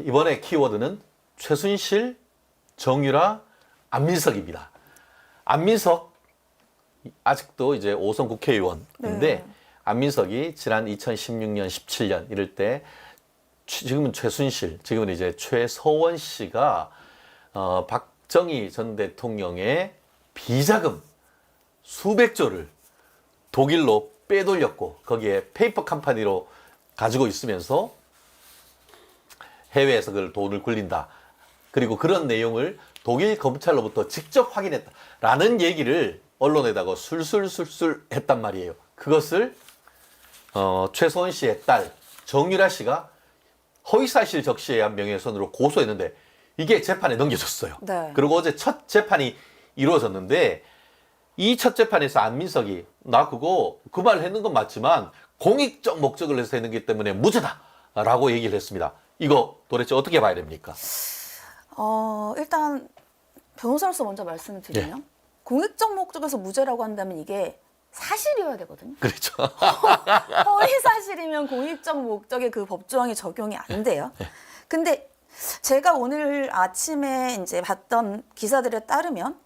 이번에 키워드는 최순실, 정유라, 안민석입니다. 안민석 아직도 이제 5선 국회의원인데 네. 안민석이 지난 2016년, 17년 이럴 때 지금은 최순실, 지금은 이제 최서원 씨가 박정희 전 대통령의 비자금 수백조를 독일로 빼돌렸고 거기에 페이퍼 컴퍼니로 가지고 있으면서 해외에서 그걸 돈을 굴린다. 그리고 그런 내용을 독일 검찰로부터 직접 확인했다라는 얘기를 언론에다가 술술술술 했단 말이에요. 그것을 최소원 씨의 딸 정유라 씨가 허위사실 적시에 의한 명예훼손으로 고소했는데 이게 재판에 넘겨졌어요. 네. 그리고 어제 첫 재판이 이루어졌는데 이 첫 재판에서 안민석이 나 그거 그 말 했는 건 맞지만 공익적 목적을 해서 했는 기 때문에 무죄다라고 얘기를 했습니다. 이거 도대체 어떻게 봐야 됩니까? 일단 변호사로서 먼저 말씀을 드리면 공익적 목적에서 무죄라고 한다면 이게 사실이어야 되거든요. 그렇죠. 허위 사실이면 공익적 목적의 그 법조항이 적용이 안 돼요. 근데 제가 오늘 아침에 이제 봤던 기사들에 따르면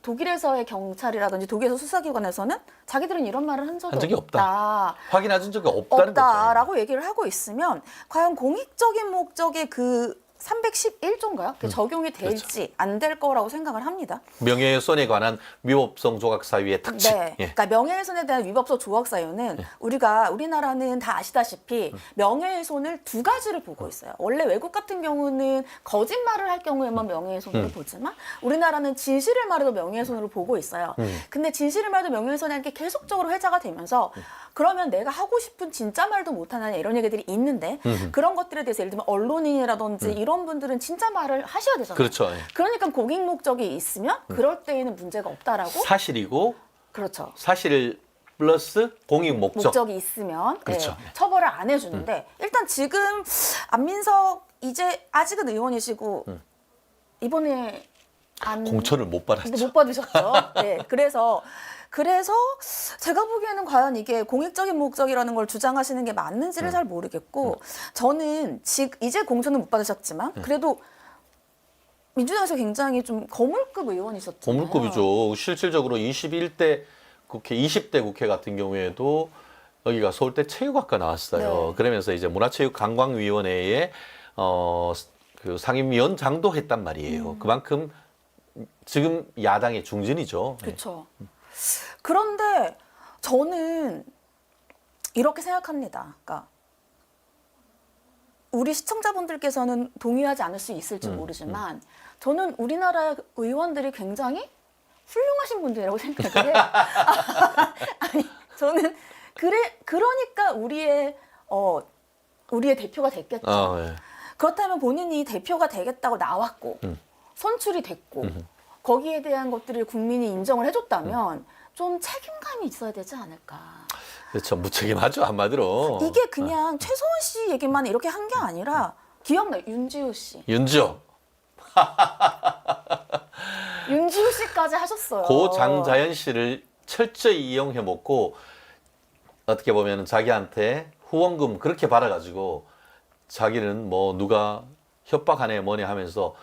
독일에서의 경찰이라든지 독일에서 수사기관에서는 자기들은 이런 말을 한 적이 없다. 확인한 적이 없다는 없다라고 얘기를 하고 있으면 과연 공익적인 목적의 그 311조인가요? 적용이 될지 안 될 거라고 생각을 합니다. 명예훼손에 관한 위법성 조각 사유의 특징. 네. 그러니까 명예훼손에 대한 위법성 조각 사유는 우리나라는 다 아시다시피 명예훼손을 두 가지를 보고 있어요. 원래 외국 같은 경우는 거짓말을 할 경우에만 명예훼손으로 보지만 우리나라는 진실을 말해도 명예훼손으로 보고 있어요. 근데 진실을 말해도 명예훼손이라는 게 계속적으로 회자가 되면서 그러면 내가 하고 싶은 진짜 말도 못하는 이런 얘기들이 있는데 그런 것들에 대해서 예를 들면 언론인이라든지 이런 분들은 진짜 말을 하셔야 되잖아요. 그렇죠. 그러니까 공익 목적이 있으면 그럴 때에는 문제가 없다라고. 사실이고 그렇죠. 사실 플러스 공익 목적이 있으면 그렇죠. 처벌을 안 해주는데 일단 지금 안민석 이제 아직은 의원이시고 이번에 공천을 못 받았죠. 못 받으셨죠. 네, 그래서 제가 보기에는 과연 이게 공익적인 목적이라는 걸 주장하시는 게 맞는지를 잘 모르겠고 저는 이제 공천은 못 받으셨지만 그래도 민주당에서 굉장히 좀 거물급 의원이셨잖아요. 고물급이죠. 실질적으로 21대 국회, 20대 국회 같은 경우에도 여기가 서울대 체육학과 나왔어요. 네. 그러면서 이제 문화체육관광위원회에 그 상임위원장도 했단 말이에요. 그만큼 지금 야당의 중진이죠. 그렇죠. 그런데 저는 이렇게 생각합니다. 그러니까 우리 시청자분들께서는 동의하지 않을 수 있을지 모르지만 저는 우리나라 의원들이 굉장히 훌륭하신 분들이라고 생각을 해요. 아니, 저는 그러니까 우리의 대표가 됐겠죠. 네. 그렇다면 본인이 대표가 되겠다고 나왔고 선출이 됐고 거기에 대한 것들을 국민이 인정을 해줬다면 좀 책임감이 있어야 되지 않을까. 그렇죠. 무책임하죠, 한마디로. 이게 그냥 최소원 씨 얘기만 이렇게 한 게 아니라 기억나요? 윤지호 씨. 윤지호. 윤지호 씨까지 하셨어요. 고 장자연 씨를 철저히 이용해 먹고 어떻게 보면 자기한테 후원금 그렇게 받아가지고 자기는 뭐 누가 협박하네 뭐네 하면서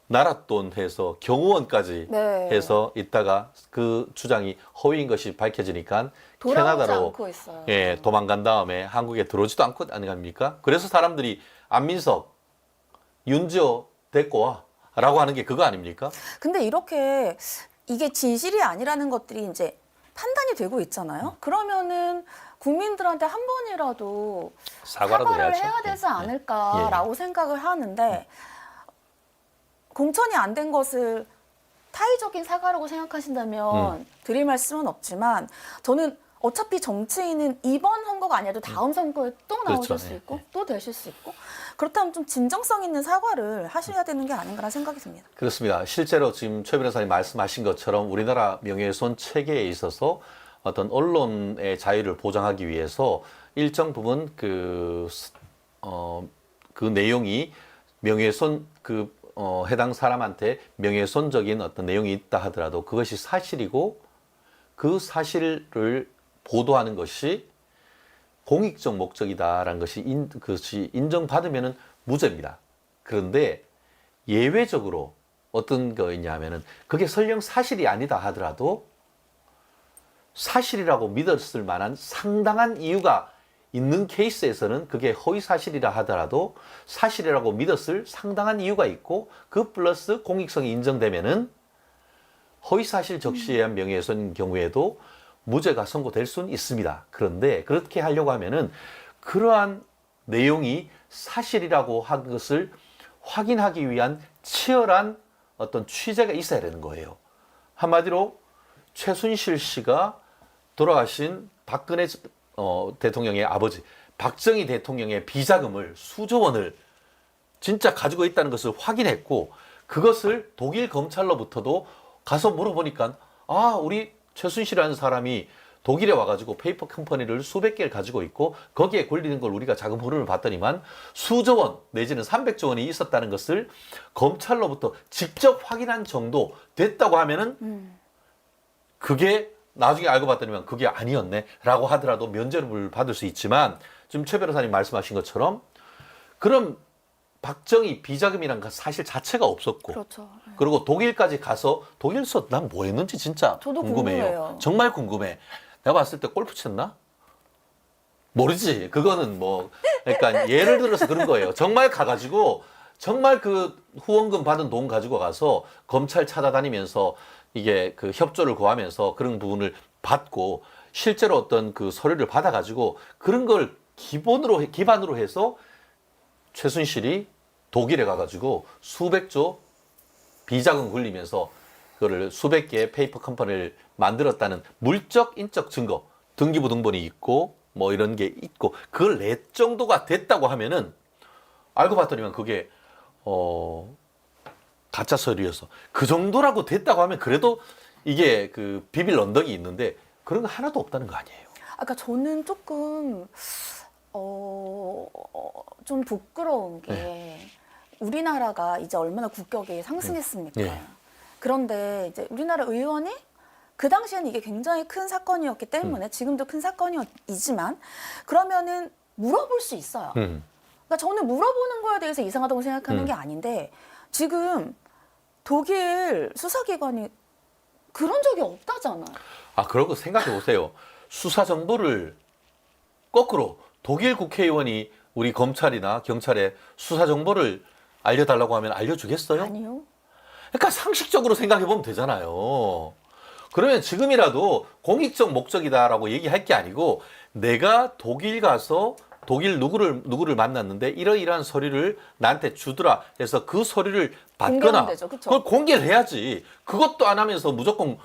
나라 돈 해서 경호원까지 네. 해서 있다가 그 주장이 허위인 것이 밝혀지니까 돌아오지 캐나다로 않고 있어요. 도망간 다음에 한국에 들어오지도 않고 아닙니까? 그래서 사람들이 안민석, 윤지호 데리고 와라고 하는 게 그거 아닙니까? 근데 이렇게 이게 진실이 아니라는 것들이 이제 판단이 되고 있잖아요. 그러면은 국민들한테 한 번이라도 사과라도 사과를 해야죠. 해야 되지 않을까라고 생각을 하는데 공천이 안 된 것을 타의적인 사과라고 생각하신다면 드릴 말씀은 없지만 저는 어차피 정치인은 이번 선거가 아니어도 다음 선거에 또 나오실 그렇죠. 수 있고 또 되실 수 있고 그렇다면 좀 진정성 있는 사과를 하셔야 되는 게 아닌가라는 생각이 듭니다. 그렇습니다. 실제로 지금 최 변호사님 말씀하신 것처럼 우리나라 명예훼손 체계에 있어서 어떤 언론의 자유를 보장하기 위해서 일정 부분 그 내용이 명예훼손 해당 사람한테 명예훼손적인 어떤 내용이 있다 하더라도 그것이 사실이고 그 사실을 보도하는 것이 공익적 목적이다라는 것이 인정받으면은 무죄입니다. 그런데 예외적으로 어떤 거있냐 하면은 그게 설령 사실이 아니다 하더라도 사실이라고 믿었을 만한 상당한 이유가 있는 케이스에서는 그게 허위 사실이라 하더라도 사실이라고 믿었을 상당한 이유가 있고 그 플러스 공익성이 인정되면은 허위 사실 적시에 의한 명예훼손 경우에도 무죄가 선고될 수는 있습니다. 그런데 그렇게 하려고 하면은 그러한 내용이 사실이라고 한 것을 확인하기 위한 치열한 어떤 취재가 있어야 되는 거예요. 한마디로 최순실 씨가 돌아가신 박근혜 대통령의 아버지 박정희 대통령의 비자금을 수조 원을 진짜 가지고 있다는 것을 확인했고 그것을 독일 검찰로부터도 가서 물어보니까 우리 최순실이라는 사람이 독일에 와가지고 페이퍼 컴퍼니를 수백 개를 가지고 있고 거기에 걸리는 걸 우리가 자금 흐름을 봤더니만 수조 원 내지는 300조 원이 있었다는 것을 검찰로부터 직접 확인한 정도 됐다고 하면은 그게 나중에 알고 봤더니만 그게 아니었네 라고 하더라도 면죄를 받을 수 있지만 지금 최 변호사님 말씀하신 것처럼 그럼 박정희 비자금이란 사실 자체가 없었고 그렇죠. 그리고 독일까지 가서 독일에서 난 뭐 했는지 진짜 저도 궁금해요. 궁금해요. 정말 궁금해. 내가 봤을 때 골프 쳤나? 모르지. 그거는 뭐 그러니까 예를 들어서 그런 거예요. 정말 가가지고 정말 그 후원금 받은 돈 가지고 가서 검찰 찾아다니면서 이게 그 협조를 구하면서 그런 부분을 받고 실제로 어떤 그 서류를 받아가지고 그런 걸 기반으로 해서 최순실이 독일에 가가지고 수백조 비자금 굴리면서 그거를 수백 개의 페이퍼 컴퍼니를 만들었다는 물적 인적 증거 등기부 등본이 있고 뭐 이런 게 있고 그걸 낼 정도가 됐다고 하면은 알고 봤더니만 그게 가짜 서류여서 그 정도라고 됐다고 하면 그래도 이게 그 비빌 언덕이 있는데 그런 거 하나도 없다는 거 아니에요. 아까 저는 조금 좀 부끄러운 게 우리나라가 이제 얼마나 국격이 상승했습니까? 네. 그런데 이제 우리나라 의원이 그 당시에는 이게 굉장히 큰 사건이었기 때문에 지금도 큰 사건이지만 그러면은 물어볼 수 있어요. 그러니까 저는 물어보는 거에 대해서 이상하다고 생각하는 게 아닌데 지금 독일 수사기관이 그런 적이 없다잖아요. 그러고 생각해 보세요. 수사 정보를 거꾸로 독일 국회의원이 우리 검찰이나 경찰에 수사 정보를 알려달라고 하면 알려주겠어요? 아니요. 그러니까 상식적으로 생각해 보면 되잖아요. 그러면 지금이라도 공익적 목적이다라고 얘기할 게 아니고 내가 독일 가서 독일 누구를 만났는데 이러이러한 서류를 나한테 주더라 해서 그 서류를 받거나 되죠, 그쵸? 그걸 공개를 해야지. 그것도 안 하면서 무조건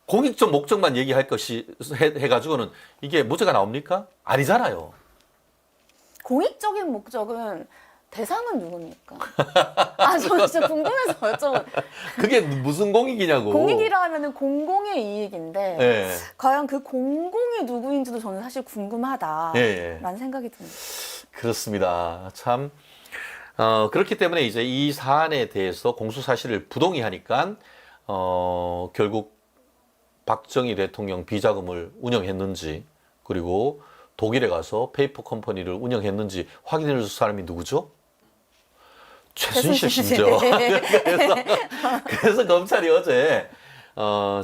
공익적 목적만 얘기할 것이 해가지고는 이게 무죄가 나옵니까? 아니잖아요. 공익적인 목적은 대상은 누굽니까? 저는 진짜 궁금해서 여쭤본. 그게 무슨 공익이냐고. 공익이라 하면은 공공의 이익인데 예. 과연 그 공공이 누구인지도 저는 사실 궁금하다라는 생각이 듭니다. 그렇습니다. 참 그렇기 때문에 이제 이 사안에 대해서 공소 사실을 부동의하니까 결국 박정희 대통령 비자금을 운영했는지 그리고 독일에 가서 페이퍼 컴퍼니를 운영했는지 확인해 줄 사람이 누구죠? 최순실 씨죠. 그래서 검찰이 어제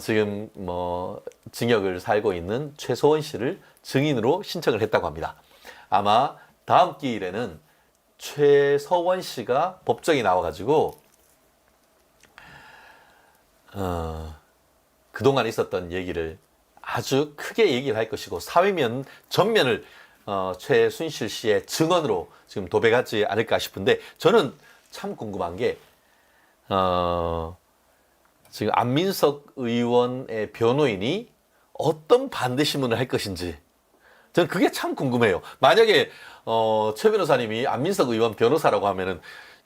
지금 뭐 징역을 살고 있는 최소원 씨를 증인으로 신청을 했다고 합니다. 아마 다음 기일에는 최서원 씨가 법정에 나와가지고 그동안 있었던 얘기를 아주 크게 얘기를 할 것이고 사회면 전면을 최순실 씨의 증언으로 지금 도배하지 않을까 싶은데 저는 참 궁금한 게 지금 안민석 의원의 변호인이 어떤 반대 신문을 할 것인지 저는 그게 참 궁금해요. 만약에 최 변호사님이 안민석 의원 변호사라고 하면은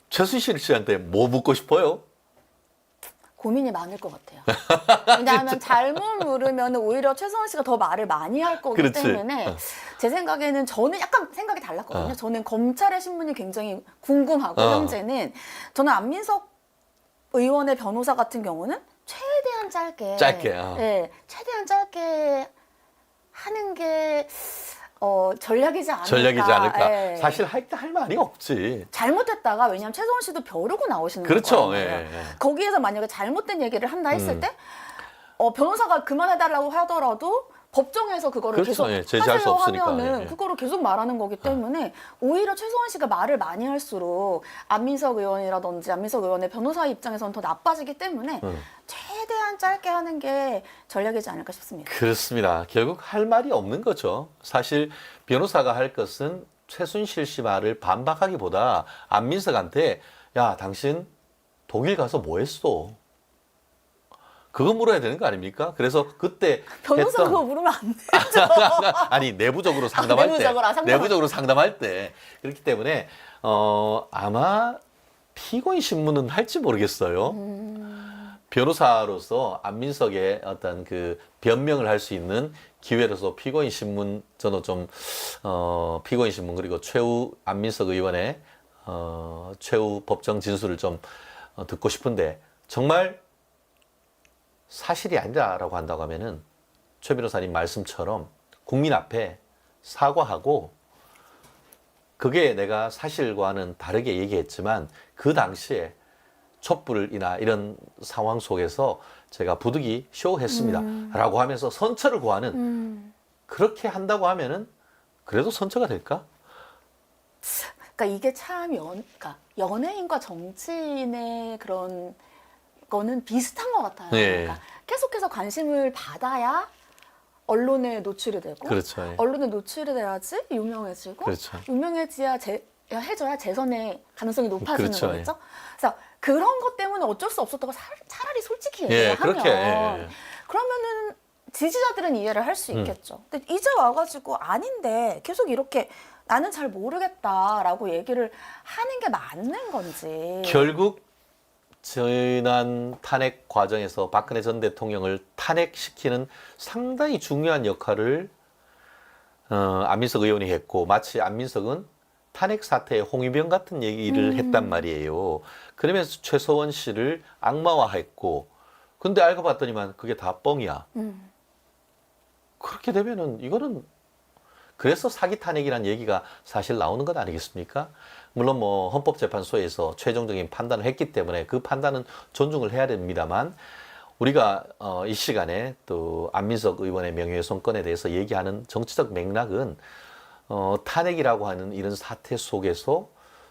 최순실 씨한테 뭐 묻고 싶어요? 고민이 많을 것 같아요. 왜냐하면 잘못 물으면 오히려 최서원 씨가 더 말을 많이 할 거기 그렇지. 때문에 제 생각에는 저는 약간 생각이 달랐거든요. 저는 검찰의 신문이 굉장히 궁금하고 현재는 저는 안민석 의원의 변호사 같은 경우는 최대한 짧게 짧게, 네, 최대한 짧게 하는 게 전략이지 않을까. 전략이지 않을까. 예. 사실 할 말이 없지. 잘못했다가 왜냐하면 최소원 씨도 벼르고 나오시는 그렇죠. 거예요. 예, 예. 거기에서 만약에 잘못된 얘기를 한다 했을 때 변호사가 그만해달라고 하더라도 법정에서 그거를 그렇죠. 계속 예, 제지할 수 하세요 없으니까. 하면은 예, 예. 그거를 계속 말하는 거기 때문에 오히려 최소원 씨가 말을 많이 할수록 안민석 의원이라든지 안민석 의원의 변호사 입장에서는 더 나빠지기 때문에 최대한 짧게 하는 게 전략이지 않을까 싶습니다. 그렇습니다. 결국 할 말이 없는 거죠. 사실 변호사가 할 것은 최순실 씨 말을 반박하기보다 안민석한테 야, 당신 독일 가서 뭐 했어? 그거 물어야 되는 거 아닙니까? 그래서 그때 변호사 했던 그거 물으면 안 되죠. 아니 내부적으로 상담할 내부적으로, 때 내부적으로 상담할 때 그렇기 때문에 아마 피고인 신문은 할지 모르겠어요. 변호사로서 안민석의 어떤 그 변명을 할 수 있는 기회로서 피고인 신문 저는 좀 피고인 신문 그리고 최후 안민석 의원의 최후 법정 진술을 좀 듣고 싶은데 정말 사실이 아니다라고 한다고 하면은 최 변호사님 말씀처럼 국민 앞에 사과하고 그게 내가 사실과는 다르게 얘기했지만 그 당시에 촛불이나 이런 상황 속에서 제가 부득이 쇼했습니다 라고 하면서 선처를 구하는 그렇게 한다고 하면은 그래도 선처가 될까? 그러니까 이게 참 그러니까 연예인과 정치인의 그런 거는 비슷한 것 같아요. 네. 그러니까 계속해서 관심을 받아야 언론에 노출이 되고 그렇죠. 예. 언론에 노출이 돼야지 유명해지고 그렇죠. 유명해져야 해줘야 재선의 가능성이 높아지는 그렇죠. 거겠죠. 그래서 그런 것 때문에 어쩔 수 없었다고 차라리 솔직히 예, 얘기하면 그렇게, 예. 그러면은 지지자들은 이해를 할 수 있겠죠. 근데 이제 와가지고 아닌데 계속 이렇게 나는 잘 모르겠다라고 얘기를 하는 게 맞는 건지. 결국 지난 탄핵 과정에서 박근혜 전 대통령을 탄핵시키는 상당히 중요한 역할을 안민석 의원이 했고 마치 안민석은 탄핵 사태의 홍위병 같은 얘기를 했단 말이에요. 그러면서 최서원 씨를 악마화했고 근데 알고 봤더니만 그게 다 뻥이야. 그렇게 되면은 이거는 그래서 사기 탄핵이라는 얘기가 사실 나오는 것 아니겠습니까? 물론 뭐 헌법재판소에서 최종적인 판단을 했기 때문에 그 판단은 존중을 해야 됩니다만 우리가 이 시간에 또 안민석 의원의 명예훼손건에 대해서 얘기하는 정치적 맥락은 탄핵이라고 하는 이런 사태 속에서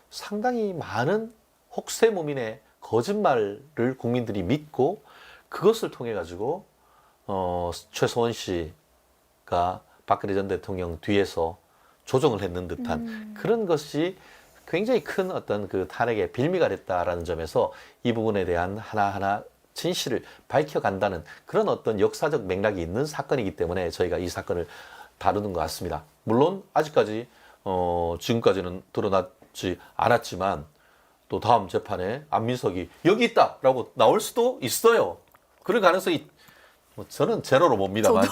상당히 많은 혹세무민의 거짓말을 국민들이 믿고 그것을 통해 가지고 최소원 씨가 박근혜 전 대통령 뒤에서 조종을 했는 듯한 그런 것이 굉장히 큰 어떤 그 탄핵의 빌미가 됐다라는 점에서 이 부분에 대한 하나하나 진실을 밝혀간다는 그런 어떤 역사적 맥락이 있는 사건이기 때문에 저희가 이 사건을 다루는 것 같습니다. 물론 아직까지 지금까지는 드러나지 않았지만 또 다음 재판에 안민석이 여기 있다라고 나올 수도 있어요. 그럴 가능성이 저는 제로로 봅니다만.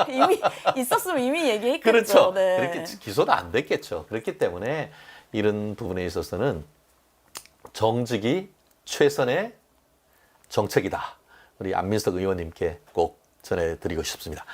이미 있었으면 이미 얘기했겠죠. 그렇죠. 네. 그렇게 기소도 안 됐겠죠. 그렇기 때문에 이런 부분에 있어서는 정직이 최선의 정책이다. 우리 안민석 의원님께 꼭 전해드리고 싶습니다.